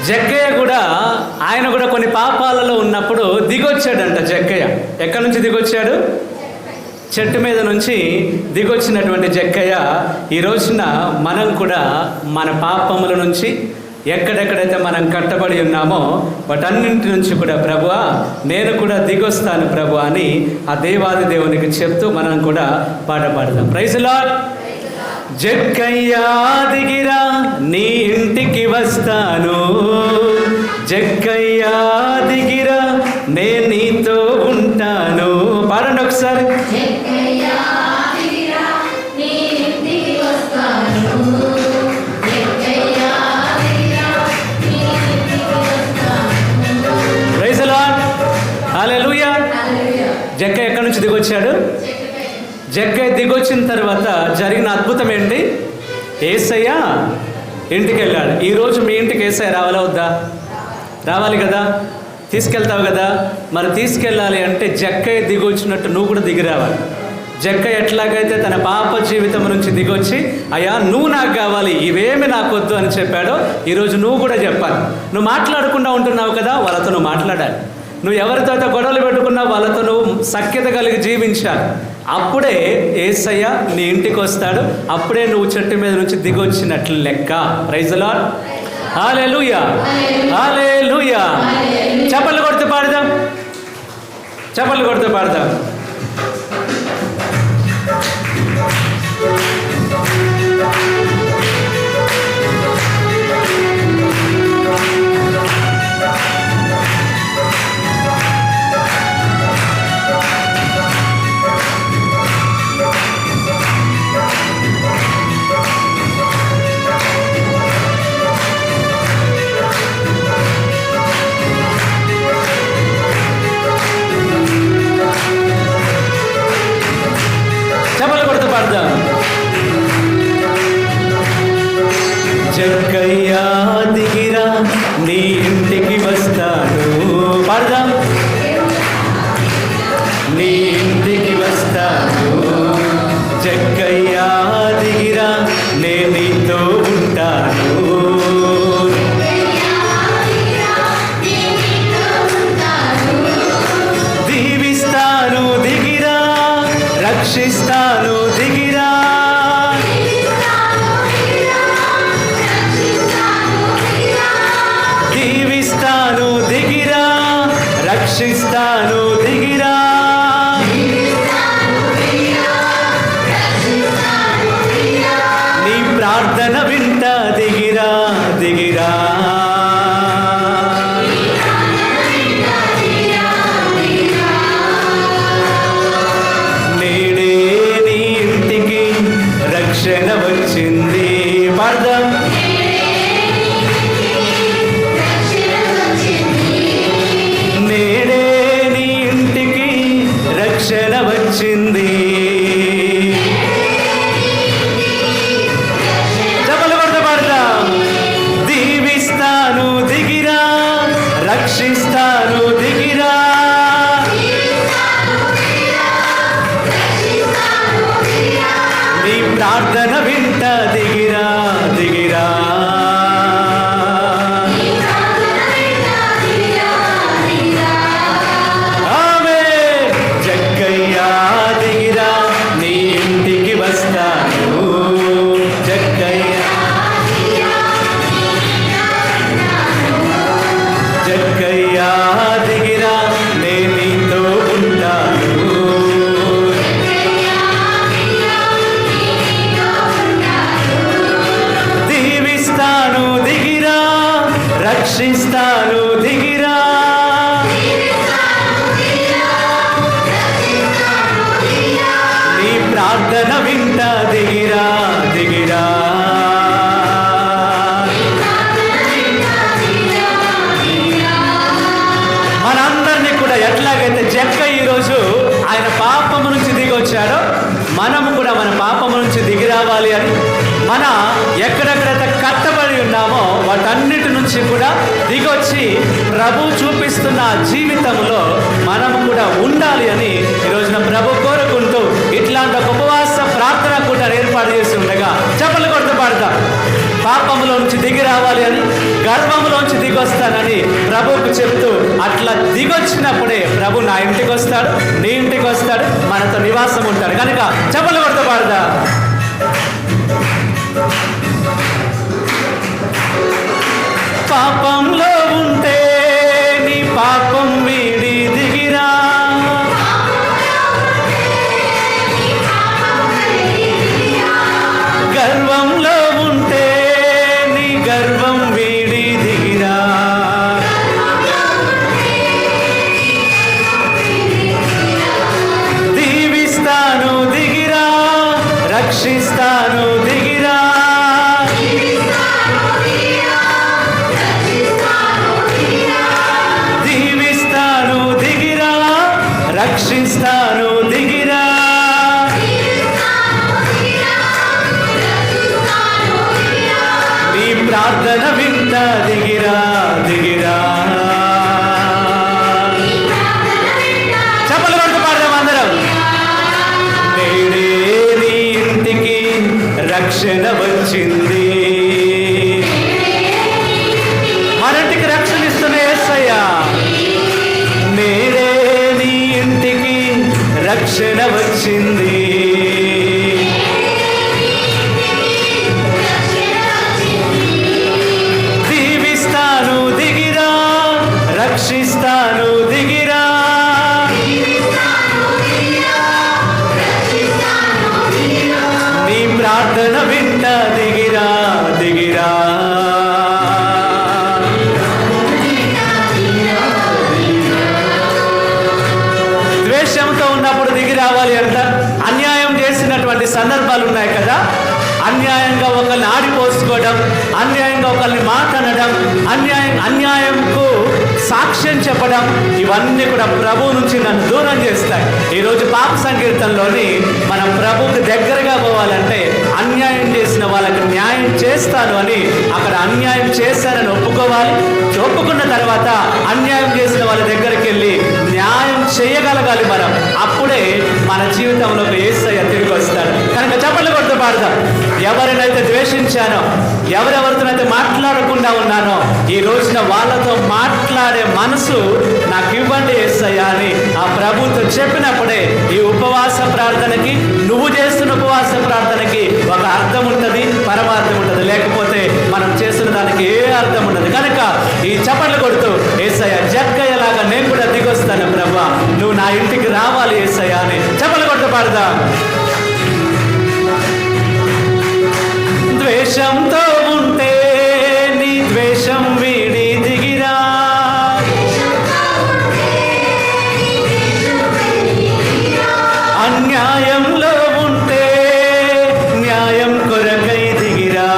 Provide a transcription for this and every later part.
జక్కయ్య కూడా ఆయన కూడా కొన్ని పాపాలలో ఉన్నప్పుడు దిగొచ్చాడంట. జక్కయ్య ఎక్కడి నుంచి దిగొచ్చాడు? చెట్టు మీద నుంచి దిగొచ్చినటువంటి జక్కయ్య ఈ రోజున మనం కూడా మన పాపముల నుంచి ఎక్కడెక్కడైతే మనం కట్టబడి ఉన్నామో వాటన్నింటి నుంచి కూడా ప్రభువా నేను కూడా దిగొస్తాను ప్రభు అని ఆ దేవాది దేవునికి చెప్తూ మనం కూడా పాట పాడదాం. Praise the lord. జక్కయ్యా దిగిరా నీ ఇంటికి వస్తాను, జక్కయ్యా దిగిరా నేను నీతో ఉంటాను. పాడండి ఒకసారి. Praise the lord. హల్లెలూయా. జక్కయ్య ఎక్కడి నుంచి దిగొచ్చాడు? జక్కయ్య దిగొచ్చిన తర్వాత జరిగిన అద్భుతం ఏంటి? యేసయ్య ఇంటికి వెళ్ళాడు. ఈరోజు మీ ఇంటికి యేసయ్య రావాలా వద్దా? రావాలి కదా, తీసుకెళ్తావు కదా. మరి తీసుకెళ్ళాలి అంటే జక్కయ్య దిగొచ్చినట్టు నువ్వు కూడా దిగి రావాలి. జక్కయ్య ఎట్లాగైతే తన పాప జీవితం నుంచి దిగొచ్చి అయ్యా నువ్వు నాకు కావాలి, ఇవేమి నాకు వద్దు అని చెప్పాడో ఈరోజు నువ్వు కూడా చెప్పాలి. నువ్వు మాట్లాడకుండా ఉంటున్నావు కదా, వాళ్ళతో నువ్వు మాట్లాడాలి. నువ్వు ఎవరితో అయితే గొడవలు పెట్టుకున్నావు వాళ్ళతో నువ్వు సఖ్యత కలిగి జీవించాలి. అప్పుడే యేసయ్య నీ ఇంటికి వస్తాడు. అప్పుడే నువ్వు చెట్టు మీద నుంచి దిగొచ్చినట్లు లెక్క. Praise the lord. Hallelujah, hallelujah. చప్పట్లు కొడుతూ పాడదాం, చప్పట్లు కొడుతూ పాడదాం. జక్కయ్యా దిగిరా నీ ఇంటికి వస్తాను. పాడదాం. నీ ఇంటికి వస్తాను, జక్కయ్యా దిగిరా నేను నీతో ఉంటాను. దీవిస్తాను దిగిరా, రక్షిస్తాను దిగిరా, దీవిస్తాను దిగిరా, రక్షిస్తాను దిగిరా, నీ ప్రార్థన వింటా దిగిరా, దిగిరా. నేడే నీ ఇంటికి రక్షణ వచ్చింది. పాడదాం. నేడే నీ ఇంటికి రక్షణ వచ్చింది. చప్పట్లు కొడుతూ పాడదాం. దీవిస్తాను దిగిరా, రక్షిస్తాను దిగిరా, నీ ప్రార్థన వింట దిగిరా, దిగిరా. జక్కయ్యా దిగిరా నేను నీతో ఉంటాను. దీవిస్తాను దిగిరా, రక్షిస్తాను దిగిరా, నీ ప్రార్థన వింట దిగిరా, దిగిరా. మనందరినీ కూడా ఎట్లాగైతే జక్కయ్య ఈరోజు ఆయన పాపము నుంచి దిగి వచ్చాడో మనము కూడా మన పాపము నుంచి దిగి రావాలి అని, మన ఎక్కడెక్కడైతే కట్టబడి ఉన్నామో వాటన్నిటి నుంచి కూడా దిగొచ్చి ప్రభు చూపిస్తున్న జీవితంలో మనము కూడా ఉండాలి అని ఈరోజున ప్రభు కోరుకుంటూ ఇట్లాంటి ఉపవాస ప్రార్థన కూడా ఏర్పాటు చేసి ఉండగా చప్పట్లు కొడుతూ పాడదాం. పాపంలోంచి దిగి రావాలి అని, గర్భంలోంచి దిగొస్తానని ప్రభువుకు చెప్తూ అట్లా దిగొచ్చినప్పుడే ప్రభు నా ఇంటికి వస్తాడు, నీ ఇంటికి వస్తాడు, మనతో నివాసం ఉంటాడు. కనుక చప్పట్లు కొడుతూ పాడదా. పాపంలో ఉంటే నీ పాపం వీడి దిగిరా, గర్వంలో ఉంటే నీ గర్వం వీడి దిగిరా, దీవిస్తాను దిగిరా, రక్షిస్తాను దిగిరా, దీవిస్తాను దిగిరా, రక్షిస్తాను దిగిరా, నీ ప్రార్థన వింటా దిగిరా దిగిరా. చెప్పలు కొడుతూ పాడదాం అందరం. నేడే నీ ఇంటికి రక్షణ వచ్చింది, మరింటికి రక్షణ ఇస్తున్న యేసయ్యా. నేడే నీ ఇంటికి రక్షణ వచ్చింది, దీవిస్తాను దిగిరా, రక్షిస్తాను దిగిరా, నీ ప్రార్థన వింట దిగిరా దిగిరా. ద్వేషంతో ఉన్నప్పుడు దిగి రావాలి అంట. అన్యాయం చేసినటువంటి సందర్భాలు ఉన్నాయి కదా, అన్యాయంగా ఒకరిని ఆడిపోసుకోవడం, అన్యాయంగా ఒకరిని మాట్లాడడం, అన్యాయంకు సాక్ష్యం చెప్పడం, ఇవన్నీ కూడా ప్రభువు నుంచి నన్ను దూరం చేస్తాయి. ఈరోజు పాప సంకీర్తనలోని మనం ప్రభువుకి దగ్గరగా పోవాలంటే అన్యాయం చేసిన వాళ్ళకి న్యాయం చేస్తాను అని, అక్కడ అన్యాయం చేస్తానని ఒప్పుకోవాలి. ఒప్పుకున్న తర్వాత అన్యాయం చేసిన వాళ్ళ దగ్గరికి వెళ్ళి న్యాయం చేయగలగాలి మనం. అప్పుడే మన జీవితంలోకి యేసయ్య తిరిగి వస్తాడు. కనుక చప్పట్లు కొడుతూ పాడదాం. ఎవరినైతే ద్వేషించానో, ఎవరెవరితోనైతే మాట్లాడకుండా ఉన్నానో, ఈ రోజున వాళ్ళతో మాట్లాడే మనసు నాకు ఇవ్వండి యేసయ్య అని ఆ ప్రభుతో చెప్పినప్పుడే ఈ ఉపవాస ప్రార్థనకి, నువ్వు చేస్తున్న ఉపవాస ప్రార్థనకి ఒక అర్థం ఉంటుంది, పరమార్థం ఉంటుంది. లేకపోతే మనం చేస్తున్న దానికి ఏ అర్థం ఉండదు. కనుక ఈ చప్పట్లు కొడుతూ యేసయ్య జక్కయ్యలాగా నేను కూడా దిగొస్తాను ప్రభువా, నువ్వు నా ఇంటికి రావాలి యేసయ్య అని చప్పట్లు కొడుతూ పాడదా. ద్వేషంతో ఉంటే నీ ద్వేషం వీడి దిగిరా, అన్యాయంలో ఉంటే న్యాయం కొరకై దిగిరా,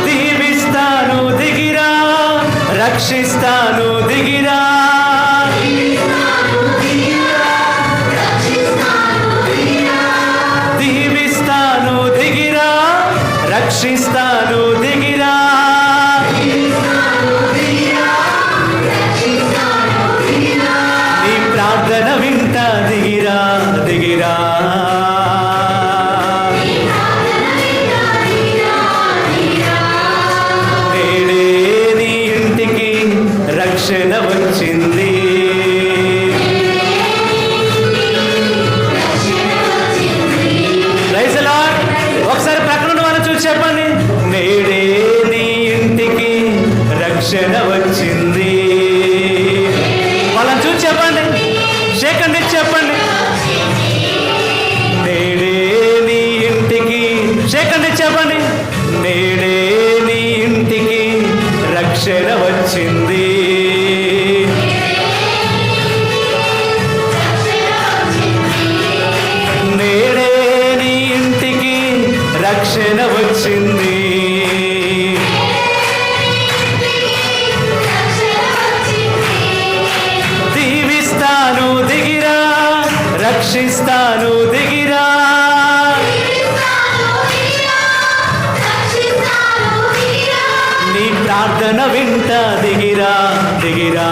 దీవిస్తాను దిగిరా, రక్షిస్తాను దిగిరా, దీవిస్తాను దిగిరా, రక్షిస్తాను దిగిరా, నీ ప్రార్థన వింట దిగిరా దిగిరా. నేడే నీ ఇంటికి రక్షణ వచ్చింది, ప్రైజ్ ది లార్డ్. ఒకసారి ప్రకటన మనం చూసి చెప్పండి. నేడే నీ ఇంటికి రక్షణ వచ్చింది. వాళ్ళని చూసి చెప్పండి, షేకండి చెప్పండి. నేడే నీ ఇంటికి, షేకండి చెప్పండి. నేడే నీ ఇంటికి రక్షణ వచ్చింది, నేడే నీ ఇంటికి రక్షణ వచ్చింది, దీవిస్తాను దిగిరా, రక్షిస్తాను దిగిరా, నీ ప్రార్థన వింట దిగిరా దిగిరా.